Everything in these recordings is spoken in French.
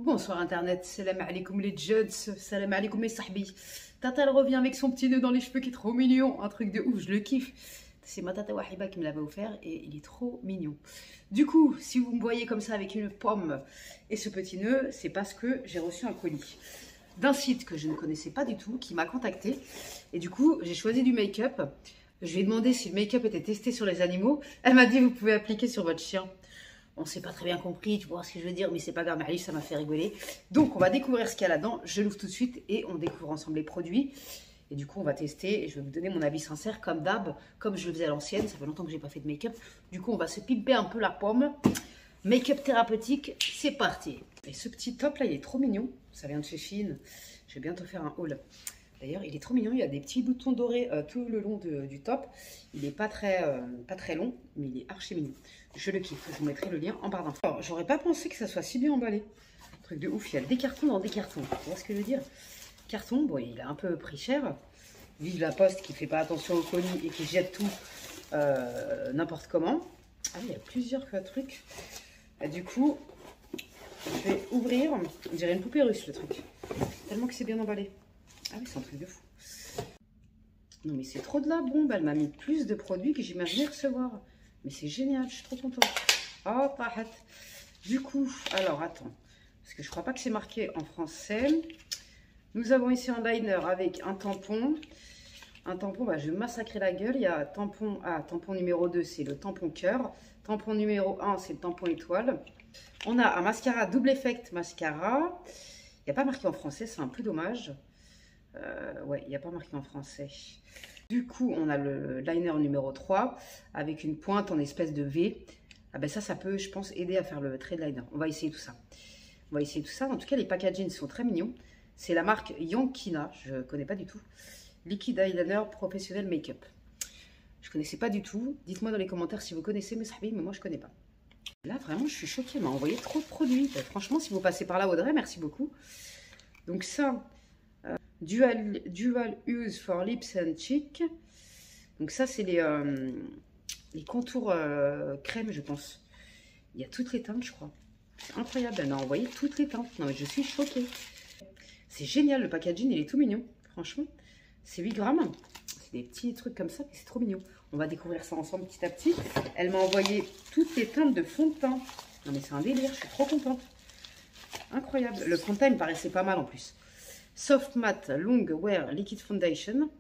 Bonsoir internet, salam alaikum les Juds, salam alaikum mes sahbi. Tata elle revient avec son petit nœud dans les cheveux qui est trop mignon, un truc de ouf, je le kiffe. C'est ma tata Wahiba qui me l'avait offert et il est trop mignon. Du coup, si vous me voyez comme ça avec une pomme et ce petit nœud, c'est parce que j'ai reçu un colis d'un site que je ne connaissais pas du tout, qui m'a contacté. Et du coup, j'ai choisi du make-up. Je lui ai demandé si le make-up était testé sur les animaux. Elle m'a dit, vous pouvez appliquer sur votre chien. On s'est pas très bien compris, tu vois ce que je veux dire, mais c'est pas grave, Marie, ça m'a fait rigoler. Donc, on va découvrir ce qu'il y a là-dedans. Je l'ouvre tout de suite et on découvre ensemble les produits. Et du coup, on va tester et je vais vous donner mon avis sincère, comme d'hab, comme je le faisais à l'ancienne. Ça fait longtemps que j'ai pas fait de make-up. Du coup, on va se pimper un peu la pomme. Make-up thérapeutique, c'est parti. Et ce petit top là, il est trop mignon. Ça vient de chez Shein. Je vais bientôt faire un haul. D'ailleurs, il est trop mignon. Il y a des petits boutons dorés tout le long du top. Il n'est pas très long, mais il est archi mignon. Je le kiffe. Je vous mettrai le lien en barre d'infos. Alors, j'aurais pas pensé que ça soit si bien emballé. Truc de ouf. Il y a des cartons dans des cartons. Tu vois ce que je veux dire? Carton, bon, il a un peu pris cher. Vive la poste qui fait pas attention au colis et qui jette tout n'importe comment. Ah, il y a plusieurs trucs. Et du coup, je vais ouvrir. On dirait une poupée russe le truc. Tellement que c'est bien emballé. Ah oui, c'est un truc de fou. Non mais c'est trop de la bombe. Elle m'a mis plus de produits que j'imaginais recevoir. Mais c'est génial, je suis trop contente. Oh, pahat. Du coup, alors attends. Parce que je crois pas que c'est marqué en français. Nous avons ici un liner avec un tampon. Un tampon, bah, je vais massacrer la gueule. Il y a tampon, tampon numéro 2, c'est le tampon cœur. Tampon numéro 1, c'est le tampon étoile. On a un mascara double effect mascara. Il n'y a pas marqué en français, c'est un peu dommage. Ouais, il n'y a pas marqué en français. Du coup, on a le liner numéro 3 avec une pointe en espèce de V. Ah ben ça peut, je pense, aider à faire le trait de liner. On va essayer tout ça. On va essayer tout ça. En tout cas, les packagings sont très mignons. C'est la marque Yonkina, je ne connais pas du tout. Liquid Eyeliner Professionnel Make-up. Je ne connaissais pas du tout. Dites-moi dans les commentaires si vous connaissez mes sahbis, mais moi je ne connais pas. Là, vraiment, je suis choquée. Elle m'a envoyé trop de produits. Franchement, si vous passez par là, Audrey, merci beaucoup. Donc ça, dual use for lips and cheek. Donc ça, c'est les contours crème, je pense. Il y a toutes les teintes, je crois. C'est incroyable, elle m'a envoyé toutes les teintes. Non, mais je suis choquée. C'est génial, le packaging, il est tout mignon. Franchement, c'est 8 grammes. C'est des petits trucs comme ça, mais c'est trop mignon. On va découvrir ça ensemble petit à petit. Elle m'a envoyé toutes les teintes de fond de teint. Non, mais c'est un délire, je suis trop contente. Incroyable. Le fond de teint, il me paraissait pas mal en plus. Soft Matte Long Wear Liquid Foundation.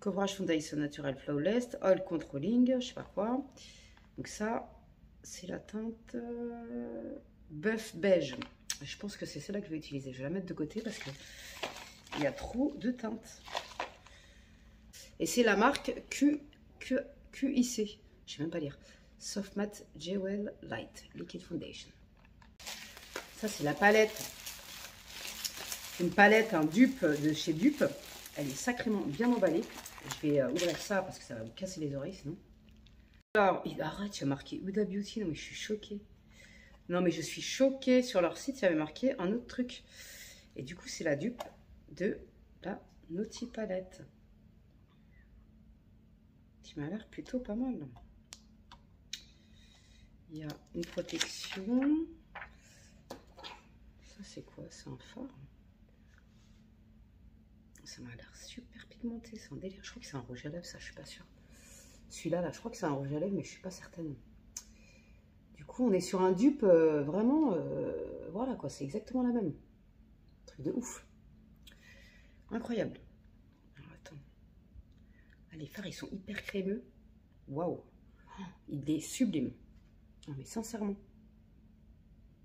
Coverage Foundation Natural Flawless. Oil Controlling, je sais pas quoi. Donc ça, c'est la teinte Buff Beige. Je pense que c'est celle-là que je vais utiliser. Je vais la mettre de côté parce que il y a trop de teintes. Et c'est la marque QIC. Je ne sais même pas lire. Soft Matte Jewel Light Liquid Foundation. Ça, c'est la palette. Une palette, un dupe de chez Dupe. Elle est sacrément bien emballée. Je vais ouvrir ça parce que ça va me casser les oreilles sinon. Alors, arrête, il y a marqué Huda Beauty. Non, mais je suis choquée. Non, mais je suis choquée. Sur leur site, il y avait marqué un autre truc. Et du coup, c'est la dupe de la Naughty Palette. Qui m'a l'air plutôt pas mal. Il y a une protection. Ça, c'est quoi? C'est un fard. Ça m'a l'air super pigmenté. C'est un délire. Je crois que c'est un rouge à lèvres, ça, je suis pas sûre. Celui-là, là, je crois que c'est un rouge à lèvres, mais je suis pas certaine. Du coup, on est sur un dupe vraiment... voilà, quoi. C'est exactement la même. Truc de ouf. Incroyable. Alors, attends. Ah, les fards, ils sont hyper crémeux. Waouh. Il est sublime. Non, mais sincèrement.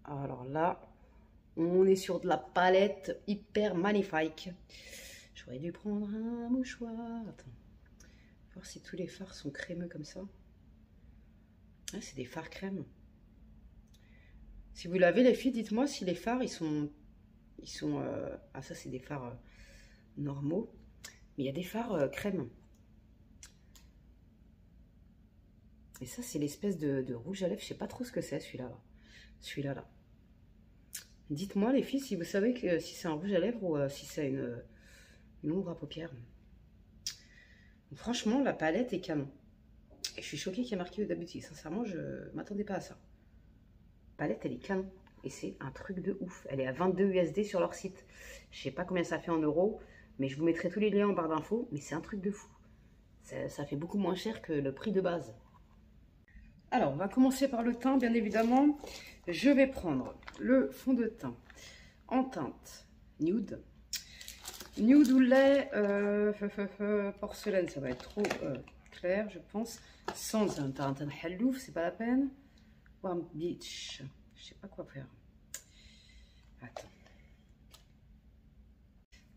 Alors là, on est sur de la palette hyper magnifique. J'aurais dû prendre un mouchoir. Attends. Voir si tous les fards sont crémeux comme ça. Ah, c'est des fards crème. Si vous l'avez, les filles, dites-moi si les fards, ils sont ah, ça, c'est des fards normaux. Mais il y a des fards crème. Et ça, c'est l'espèce de rouge à lèvres. Je sais pas trop ce que c'est, celui-là. Celui-là, là. Dites-moi, les filles, si vous savez que si c'est un rouge à lèvres ou si c'est une ombre à paupières. Donc, franchement, la palette est canon. Et je suis choquée qu'il y ait marqué Huda Beauty. Sincèrement, je ne m'attendais pas à ça. La palette, elle est canon. et c'est un truc de ouf. Elle est à 22 USD sur leur site. Je sais pas combien ça fait en euros, mais je vous mettrai tous les liens en barre d'infos. Mais c'est un truc de fou. Ça fait beaucoup moins cher que le prix de base. Alors, on va commencer par le teint, bien évidemment. Je vais prendre le fond de teint en teinte nude. Nude ou lait, porcelaine, ça va être trop clair, je pense. Sans un teint hallouf, c'est pas la peine. Warm Beach, je sais pas quoi faire. Attends.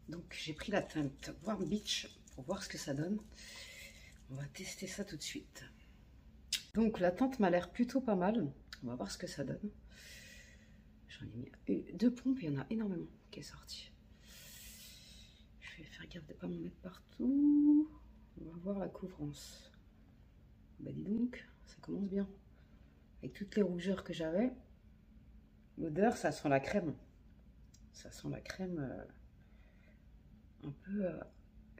Donc, j'ai pris la teinte Warm Beach pour voir ce que ça donne. On va tester ça tout de suite. Donc, la teinte m'a l'air plutôt pas mal. On va voir ce que ça donne. J'en ai mis 2 pompes, il y en a énormément qui est sorti. Je vais faire gaffe de ne pas m'en mettre partout. On va voir la couvrance. Bah dis donc, ça commence bien. Avec toutes les rougeurs que j'avais. L'odeur, ça sent la crème. Ça sent la crème un peu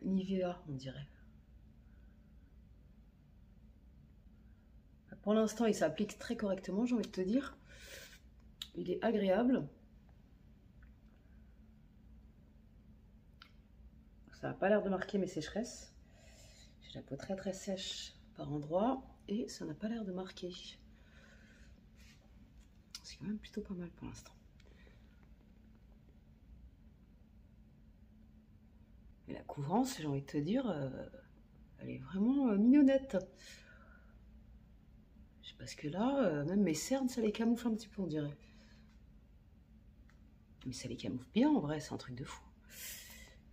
Nivea, on dirait. Pour l'instant, il s'applique très correctement, j'ai envie de te dire. Il est agréable. Ça n'a pas l'air de marquer mes sécheresses. J'ai la peau très très sèche par endroits et ça n'a pas l'air de marquer. C'est quand même plutôt pas mal pour l'instant. Et la couvrance, j'ai envie de te dire, elle est vraiment mignonnette. Parce que là, même mes cernes, ça les camoufle un petit peu, on dirait. Mais ça les camoufle bien, en vrai, c'est un truc de fou.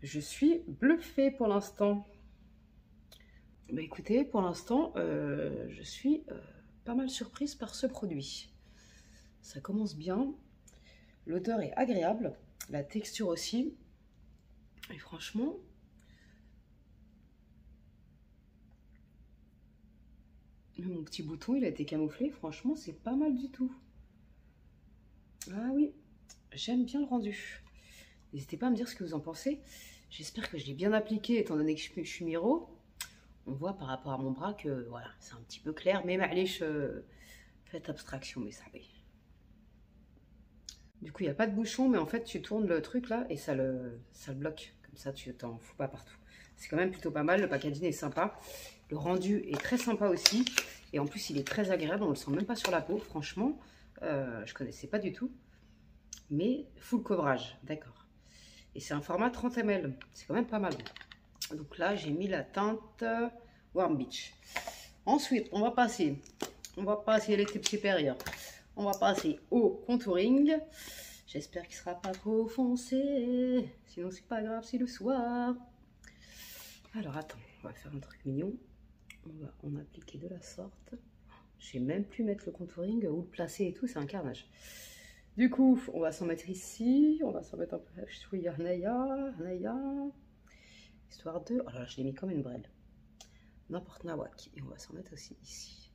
Je suis bluffée pour l'instant. Bah écoutez, pour l'instant, je suis pas mal surprise par ce produit. Ça commence bien. L'odeur est agréable. La texture aussi. Et franchement... Mon petit bouton, il a été camouflé. Franchement, c'est pas mal du tout. Ah oui, j'aime bien le rendu. N'hésitez pas à me dire ce que vous en pensez. J'espère que je l'ai bien appliqué, étant donné que je suis miro. On voit par rapport à mon bras que voilà, c'est un petit peu clair. Mais allez, faites abstraction, mais ça va. Du coup, il n'y a pas de bouchon, mais en fait, tu tournes le truc là et ça le bloque. Comme ça, tu t'en fous pas partout. C'est quand même plutôt pas mal. Le packaging est sympa. Le rendu est très sympa aussi. Et en plus, il est très agréable. On ne le sent même pas sur la peau. Franchement, je ne connaissais pas du tout. Mais full coverage. D'accord. Et c'est un format 30 ml. C'est quand même pas mal. Donc là, j'ai mis la teinte Warm Beach. Ensuite, on va passer l'étape supérieure. On va passer au contouring. J'espère qu'il ne sera pas trop foncé. Sinon, c'est pas grave, c'est le soir. Alors, attends. On va faire un truc mignon. On va en appliquer de la sorte. Je vais même plus mettre le contouring ou le placer et tout, c'est un carnage. Du coup, on va s'en mettre ici. On va s'en mettre un peu chouïa, Naya, histoire de... Oh là, je l'ai mis comme une brêle. N'importe nawak. Et on va s'en mettre aussi ici.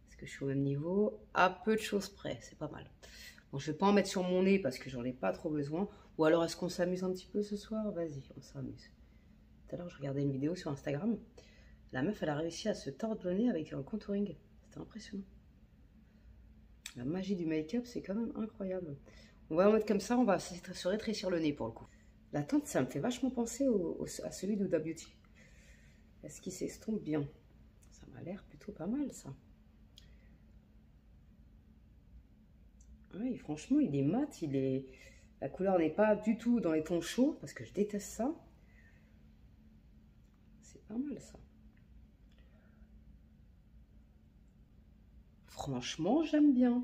Est-ce que je suis au même niveau? À peu de choses près, c'est pas mal. Bon, je vais pas en mettre sur mon nez parce que j'en ai pas trop besoin. Ou alors, est-ce qu'on s'amuse un petit peu ce soir? Vas-y, on s'amuse. Tout à l'heure, je regardais une vidéo sur Instagram. La meuf, elle a réussi à se tordre le nez avec un contouring. C'était impressionnant. La magie du make-up, c'est quand même incroyable. On va en mettre comme ça, on va se rétrécir le nez pour le coup. La teinte, ça me fait vachement penser à celui d'Huda Beauty. Est-ce qu'il s'estompe bien? Ça m'a l'air plutôt pas mal, ça. Oui, franchement, il est mat, la couleur n'est pas du tout dans les tons chauds, parce que je déteste ça. C'est pas mal, ça. Franchement, j'aime bien.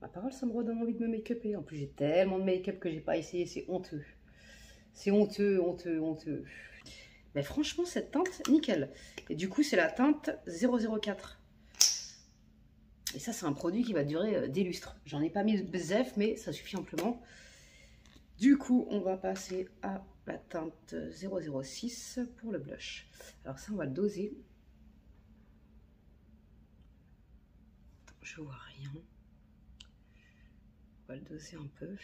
Ma parole, ça me redonne envie de me make-upper. En plus, j'ai tellement de make-up que j'ai pas essayé, c'est honteux. C'est honteux, honteux, honteux. Mais franchement, cette teinte, nickel. Et du coup, c'est la teinte 004. Et ça, c'est un produit qui va durer des lustres. J'en ai pas mis bzef, mais ça suffit amplement. Du coup, on va passer à la teinte 006 pour le blush. Alors ça, on va le doser. Attends, je vois rien. On va le doser un peu.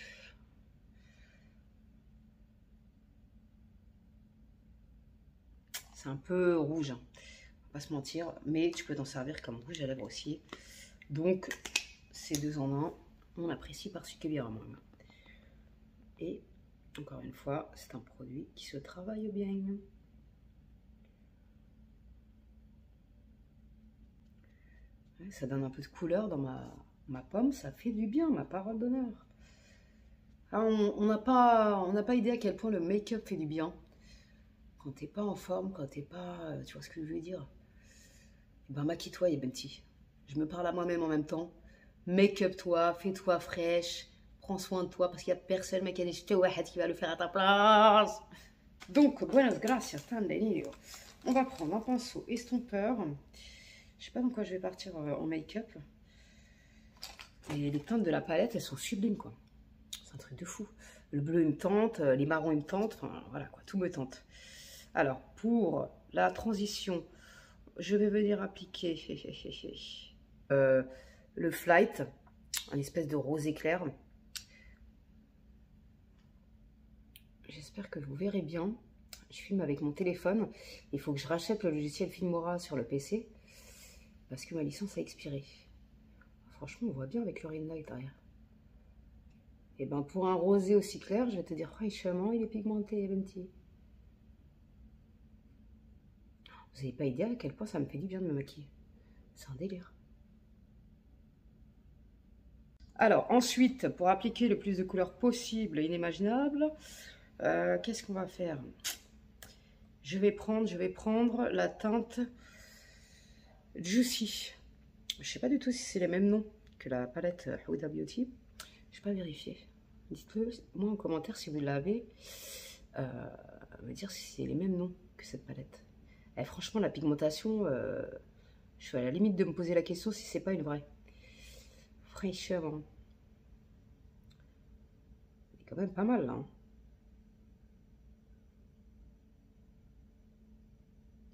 C'est un peu rouge, hein. On va pas se mentir, mais tu peux t'en servir comme rouge à lèvres aussi. Donc, c'est 2 en 1. on apprécie particulièrement. Et encore une fois, c'est un produit qui se travaille bien. Ça donne un peu de couleur dans ma pomme, ça fait du bien, ma parole d'honneur. On n'a pas idée à quel point le make-up fait du bien. Quand t'es pas en forme, quand t'es pas... tu vois ce que je veux dire? Ben maquille-toi, Yebenti. Je me parle à moi-même en même temps. Make-up-toi, fais-toi fraîche, prends soin de toi, parce qu'il n'y a personne qui va le faire à ta place. Donc, buenas gracias, tandelio. On va prendre un pinceau estompeur. Je sais pas dans quoi je vais partir en make-up. Et les teintes de la palette, elles sont sublimes, quoi. C'est un truc de fou. Le bleu, il me tente, les marrons, ils me tentent. Enfin, voilà, quoi, tout me tente. Alors, pour la transition, je vais venir appliquer le Flight, un espèce de rose éclair. J'espère que vous verrez bien. Je filme avec mon téléphone. Il faut que je rachète le logiciel Filmora sur le PC parce que ma licence a expiré. Franchement, on voit bien avec le ring light derrière. Et ben pour un rosé aussi clair, je vais te dire franchement, il est pigmenté, Venti. Vous n'avez pas idée à quel point ça me fait du bien de me maquiller. C'est un délire. Alors ensuite, pour appliquer le plus de couleurs possible et inimaginables, qu'est-ce qu'on va faire? Je vais prendre la teinte Juicy. Je sais pas du tout si c'est les mêmes noms que la palette Huda Beauty. Je vais pas vérifier. Dites-le moi en commentaire si vous l'avez. Me dire si c'est les mêmes noms que cette palette. Et franchement, la pigmentation, je suis à la limite de me poser la question si c'est pas une vraie. Fraîcheur. C'est quand même pas mal là. Hein.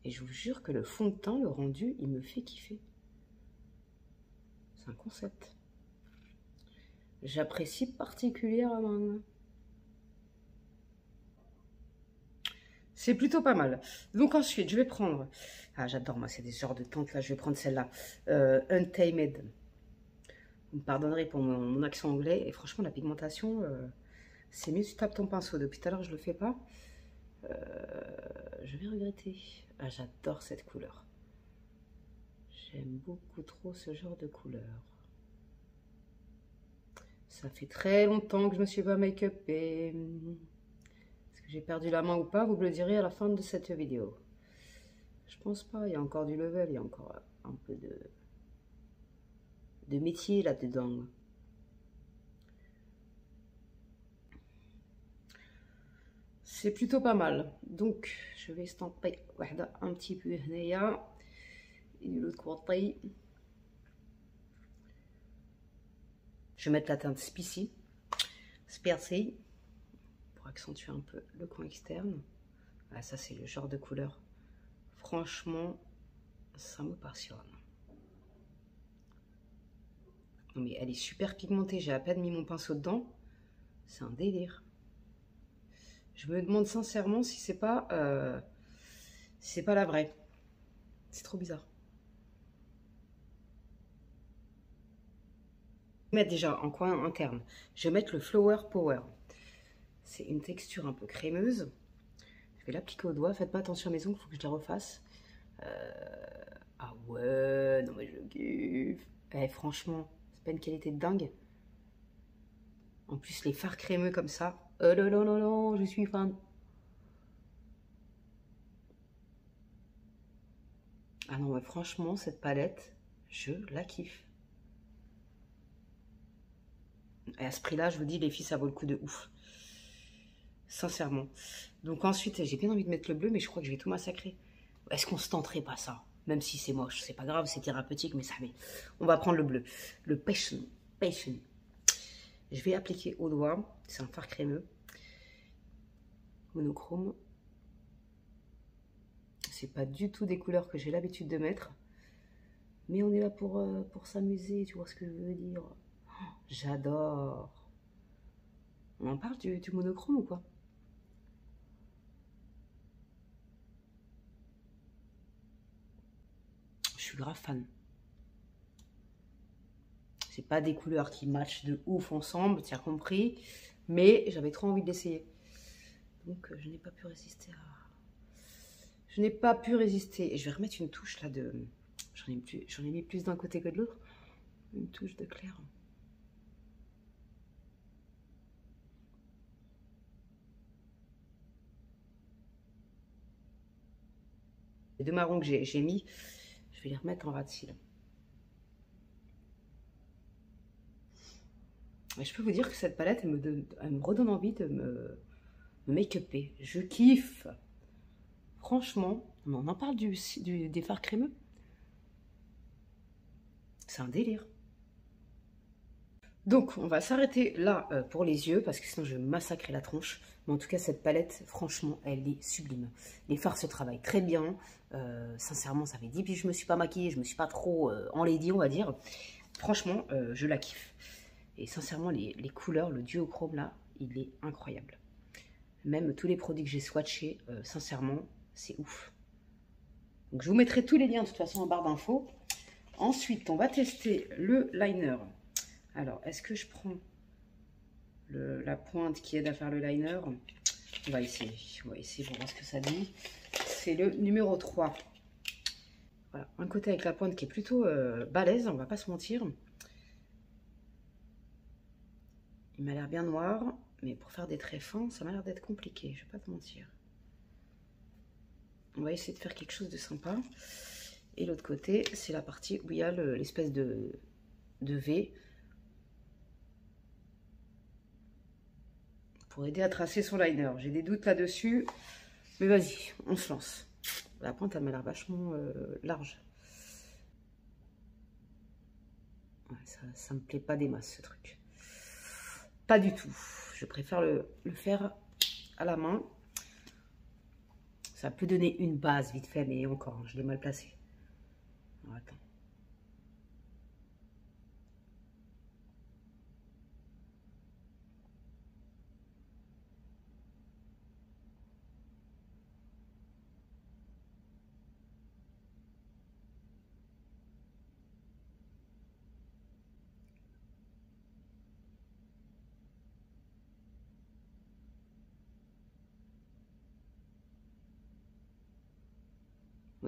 Et je vous jure que le fond de teint, le rendu, il me fait kiffer. C'est un concept. J'apprécie particulièrement. C'est plutôt pas mal. Donc ensuite, je vais prendre... Ah, j'adore, moi, c'est des genres de teintes, là. Je vais prendre celle-là. Untamed. Vous me pardonnerez pour mon accent anglais. Et franchement, la pigmentation, c'est mieux si tu tapes ton pinceau. Depuis tout à l'heure, je le fais pas. Je vais regretter. Ah, j'adore cette couleur. J'aime beaucoup trop ce genre de couleur. Ça fait très longtemps que je me suis pas make-upée. Est-ce que j'ai perdu la main ou pas? Vous me le direz à la fin de cette vidéo. Je pense pas. Il y a encore du level. Il y a encore un peu de métier là-dedans. C'est plutôt pas mal. Donc, je vais estamper un petit peu هنايا et de l'autre côté. Je vais mettre la teinte Spicy, pour accentuer un peu le coin externe. Ah, ça, c'est le genre de couleur. Franchement, ça me passionne. Non, mais elle est super pigmentée. J'ai à peine mis mon pinceau dedans. C'est un délire. Je me demande sincèrement si c'est pas la vraie. C'est trop bizarre. Je vais mettre déjà en coin interne. Je vais mettre le Flower Power. C'est une texture un peu crémeuse. Je vais l'appliquer au doigt. Faites pas attention à mes ongles, il faut que je les refasse. Ah ouais, non mais je kiffe. Eh, franchement, c'est pas une qualité de dingue. En plus, les fards crémeux comme ça. Oh là là là là, je suis fan. Ah non, mais franchement, cette palette, je la kiffe. Et à ce prix-là, je vous dis, les filles, ça vaut le coup de ouf. Sincèrement. Donc ensuite, j'ai bien envie de mettre le bleu, mais je crois que je vais tout massacrer. Est-ce qu'on se tenterait pas ça? Même si c'est moche, c'est pas grave, c'est thérapeutique, mais ça va. On va prendre le bleu. Le Passion. Je vais appliquer au doigt. C'est un fard crémeux. Monochrome. C'est pas du tout des couleurs que j'ai l'habitude de mettre. Mais on est là pour s'amuser, tu vois ce que je veux dire. Oh, j'adore. On en parle du monochrome ou quoi? Je suis grave fan. C'est pas des couleurs qui matchent de ouf ensemble, tu as compris. Mais j'avais trop envie de l'essayer. Donc je n'ai pas pu résister à... Je n'ai pas pu résister. Et je vais remettre une touche là de... J'en ai mis plus d'un côté que de l'autre. Une touche de clair. Les deux marrons que j'ai mis, je vais les remettre en ras de cils. Et je peux vous dire que cette palette, elle me redonne envie de me make-upper. Je kiffe. Franchement, on en parle des fards crémeux. C'est un délire. Donc, on va s'arrêter là pour les yeux, parce que sinon je vais massacrer la tronche. Mais en tout cas, cette palette, franchement, elle est sublime. Les fards se travaillent très bien. Sincèrement, ça fait 10 piges que je me suis pas maquillée, je me suis pas trop enlaidie, on va dire. Franchement, je la kiffe. Et sincèrement, les couleurs, le duochrome là, il est incroyable. Même tous les produits que j'ai swatchés, sincèrement, c'est ouf. Donc, je vous mettrai tous les liens de toute façon en barre d'infos. Ensuite, on va tester le liner. Alors, est-ce que je prends la pointe qui aide à faire le liner? On va essayer pour voir ce que ça dit. C'est le numéro 3. Voilà, un côté avec la pointe qui est plutôt balèze, on va pas se mentir. Il m'a l'air bien noir, mais pour faire des traits fins, ça m'a l'air d'être compliqué, je vais pas te mentir. On va essayer de faire quelque chose de sympa. Et l'autre côté, c'est la partie où il y a l'espèce de V. Pour aider à tracer son liner. J'ai des doutes là-dessus. Mais vas-y, on se lance. La pointe, elle m'a l'air vachement large. Ouais, ça me plaît pas des masses, ce truc. Pas du tout. Je préfère le faire à la main. Ça peut donner une base vite fait, mais encore, je l'ai mal placé. Alors, attends.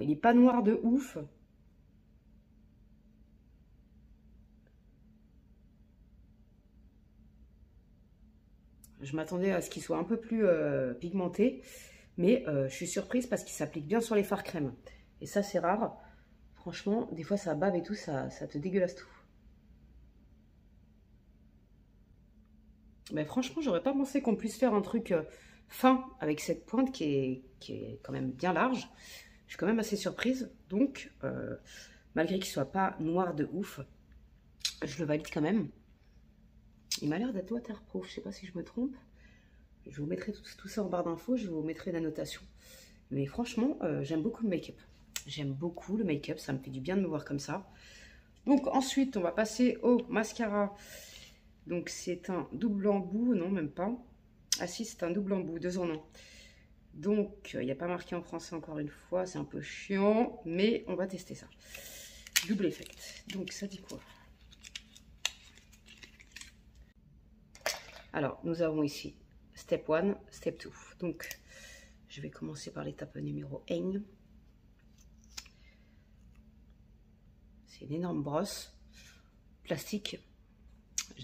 Il n'est pas noir de ouf. Je m'attendais à ce qu'il soit un peu plus pigmenté. Mais je suis surprise parce qu'il s'applique bien sur les fards crème. Et ça, c'est rare. Franchement, des fois, ça bave et tout, ça te dégueulasse tout. Mais franchement, j'aurais pas pensé qu'on puisse faire un truc fin avec cette pointe qui est quand même bien large. Je suis quand même assez surprise. Donc, malgré qu'il soit pas noir de ouf, je le valide quand même. Il m'a l'air d'être waterproof. Je sais pas si je me trompe. Je vous mettrai tout ça en barre d'infos. Je vous mettrai la notation. Mais franchement, j'aime beaucoup le make-up. J'aime beaucoup le make-up. Ça me fait du bien de me voir comme ça. Donc, ensuite, on va passer au mascara. Donc, c'est un double embout. Non, même pas. Ah si, c'est un double embout. 2 en 1. Donc, il n'y a pas marqué en français encore une fois. C'est un peu chiant. Mais on va tester ça. Double effect. Donc, ça dit quoi? Alors, nous avons ici Step 1, Step 2. Donc, je vais commencer par l'étape numéro 1. C'est une énorme brosse. Plastique.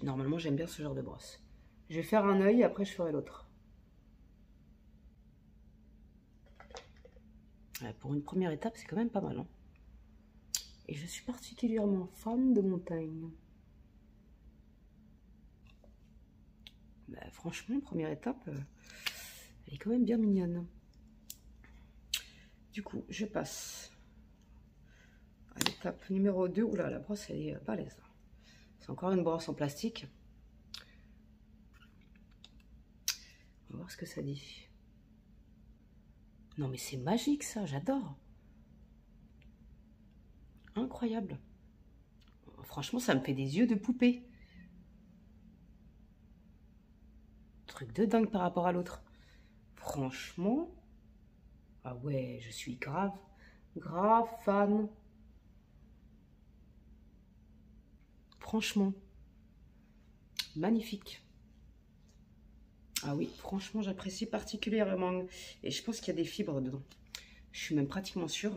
Normalement, j'aime bien ce genre de brosse. Je vais faire un œil, après je ferai l'autre. Ouais, pour une première étape, c'est quand même pas mal. Hein. Et je suis particulièrement fan de montagne. Bah, franchement, première étape, elle est quand même bien mignonne. Du coup, je passe à l'étape numéro 2. Oula, la brosse, elle est balèze. C'est encore une brosse en plastique. On va voir ce que ça dit. Non, mais c'est magique, ça. J'adore. Incroyable. Franchement, ça me fait des yeux de poupée. Truc de dingue par rapport à l'autre. Franchement. Ah ouais, je suis grave fan. franchement, magnifique. Ah oui, franchement, j'apprécie particulièrement. Et je pense qu'il y a des fibres dedans. Je suis même pratiquement sûre.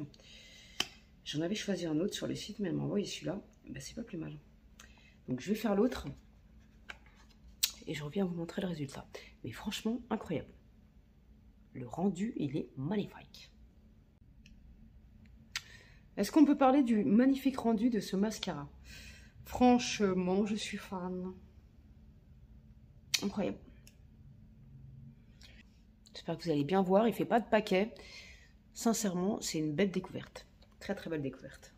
J'en avais choisi un autre sur le site, mais elle m'a envoyé celui-là. Ben, c'est pas plus mal. Donc, je vais faire l'autre. Et je reviens vous montrer le résultat. Mais franchement, incroyable. Le rendu, il est magnifique. Est-ce qu'on peut parler du magnifique rendu de ce mascara? Franchement, je suis fan. Incroyable. J'espère que vous allez bien voir. Il ne fait pas de paquet. Sincèrement, c'est une belle découverte. Très très belle découverte.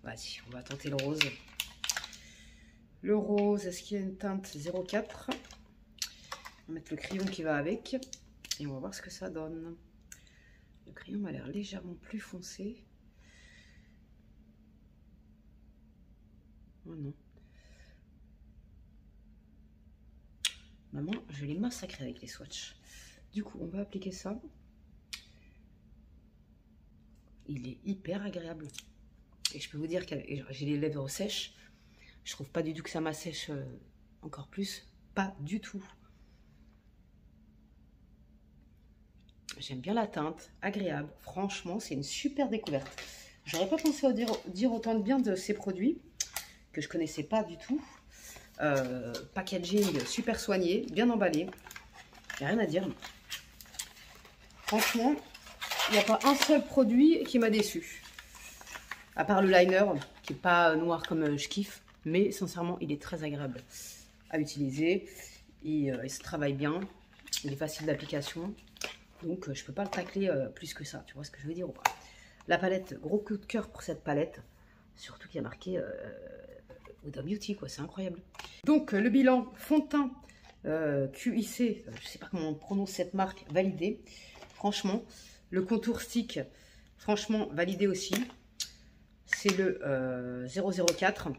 Vas-y, on va tenter le rose. Le rose, est-ce qu'il y a une teinte 04? On va mettre le crayon qui va avec. Et on va voir ce que ça donne. Le crayon m'a l'air légèrement plus foncé. Oh non. Maman, je l'ai massacré avec les swatchs. Du coup, on va appliquer ça. Il est hyper agréable. Et je peux vous dire que j'ai les lèvres sèches. Je trouve pas du tout que ça m'assèche encore plus. Pas du tout. J'aime bien la teinte. Agréable. Franchement, c'est une super découverte. J'aurais pas pensé dire autant de bien de ces produits que je connaissais pas du tout. Packaging super soigné, bien emballé. Il n'y a rien à dire. Franchement, il n'y a pas un seul produit qui m'a déçu. À part le liner, qui n'est pas noir comme je kiffe. Mais sincèrement, il est très agréable à utiliser. Il se travaille bien. Il est facile d'application. Donc, je ne peux pas le tacler plus que ça. Tu vois ce que je veux dire ou pas? La palette, gros coup de cœur pour cette palette. Surtout qu'il y a marqué Huda Beauty, quoi. C'est incroyable. Donc, le bilan fond de teint QIC. Je ne sais pas comment on prononce cette marque. Validé. Franchement, le contour stick, franchement, validé aussi. C'est le 004.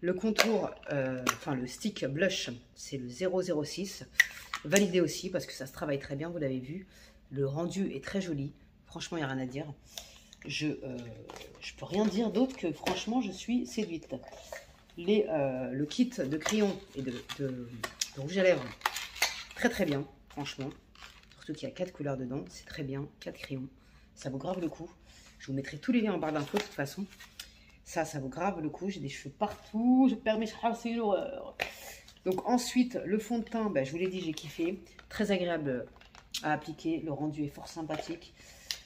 Le contour, enfin le stick blush, c'est le 006. Validé aussi parce que ça se travaille très bien, vous l'avez vu. Le rendu est très joli. Franchement, il n'y a rien à dire. Je peux rien dire d'autre que franchement, je suis séduite. Le kit de crayon et de rouge à lèvres, très très bien, franchement. Surtout qu'il y a 4 couleurs dedans, c'est très bien, 4 crayons. Ça vaut grave le coup. Je vous mettrai tous les liens en barre d'infos de toute façon. Ça vaut grave le coup. J'ai des cheveux partout. Je permets, c'est une horreur. Donc ensuite, le fond de teint, ben, je vous l'ai dit, j'ai kiffé. Très agréable à appliquer. Le rendu est fort sympathique.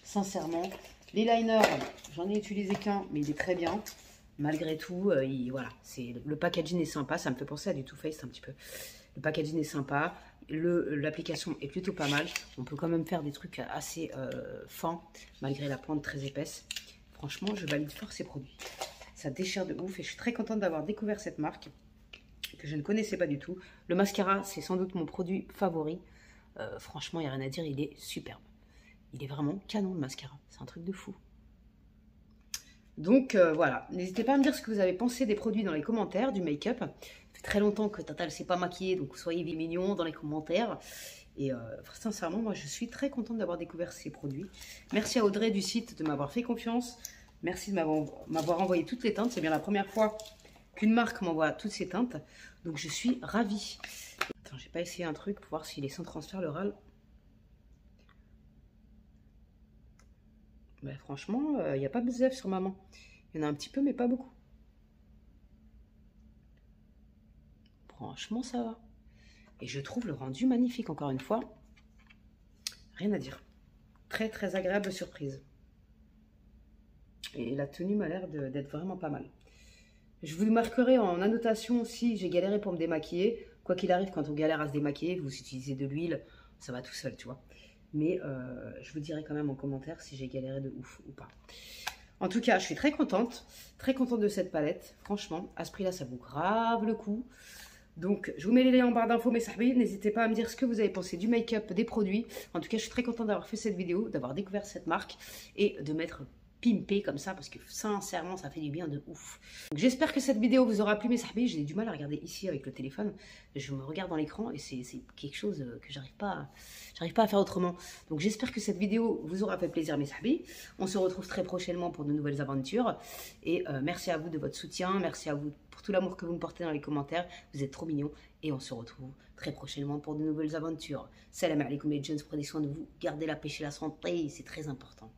Sincèrement. Les liners, j'en ai utilisé qu'un, mais il est très bien. Malgré tout, voilà, le packaging est sympa. Ça me fait penser à du Too Faced un petit peu. Le packaging est sympa. L'application est plutôt pas mal. On peut quand même faire des trucs assez fins, malgré la pointe très épaisse. Franchement, je valide fort ces produits. Ça déchire de ouf et je suis très contente d'avoir découvert cette marque que je ne connaissais pas du tout. Le mascara, c'est sans doute mon produit favori. Franchement, il n'y a rien à dire, il est superbe. Il est vraiment canon le mascara. C'est un truc de fou. Donc voilà, n'hésitez pas à me dire ce que vous avez pensé des produits dans les commentaires, du make-up. Ça fait très longtemps que Tata ne s'est pas maquillée, donc soyez mignons dans les commentaires. Et sincèrement, moi je suis très contente d'avoir découvert ces produits. Merci à Audrey du site de m'avoir fait confiance. Merci de m'avoir envoyé toutes les teintes. C'est bien la première fois qu'une marque m'envoie toutes ces teintes. Donc je suis ravie. Attends, j'ai pas essayé un truc pour voir s'il est sans transfert le RAL. Ben, franchement, il n'y a pas besoin sur maman. Il y en a un petit peu, mais pas beaucoup. Franchement, ça va. Et je trouve le rendu magnifique, encore une fois. Rien à dire. Très, très agréable surprise. Et la tenue m'a l'air d'être vraiment pas mal. Je vous marquerai en annotation si j'ai galéré pour me démaquiller. Quoi qu'il arrive, quand on galère à se démaquiller, vous utilisez de l'huile, ça va tout seul, tu vois. Mais je vous dirai quand même en commentaire si j'ai galéré de ouf ou pas. En tout cas, je suis très contente de cette palette. Franchement, à ce prix-là, ça vaut grave le coup. Donc, je vous mets les liens en barre d'infos, mes sahbis. N'hésitez pas à me dire ce que vous avez pensé du make-up, des produits. En tout cas, je suis très contente d'avoir fait cette vidéo, d'avoir découvert cette marque et de m'être pimper comme ça parce que sincèrement ça fait du bien de ouf. J'espère que cette vidéo vous aura plu mes sahbis. J'ai du mal à regarder ici avec le téléphone, je me regarde dans l'écran et c'est quelque chose que j'arrive pas à faire autrement. Donc j'espère que cette vidéo vous aura fait plaisir mes sahbis. On se retrouve très prochainement pour de nouvelles aventures et merci à vous de votre soutien, merci à vous pour tout l'amour que vous me portez dans les commentaires, vous êtes trop mignons et on se retrouve très prochainement pour de nouvelles aventures. Salam alaikum les jeunes, prenez soin de vous, gardez la pêche et la santé, c'est très important.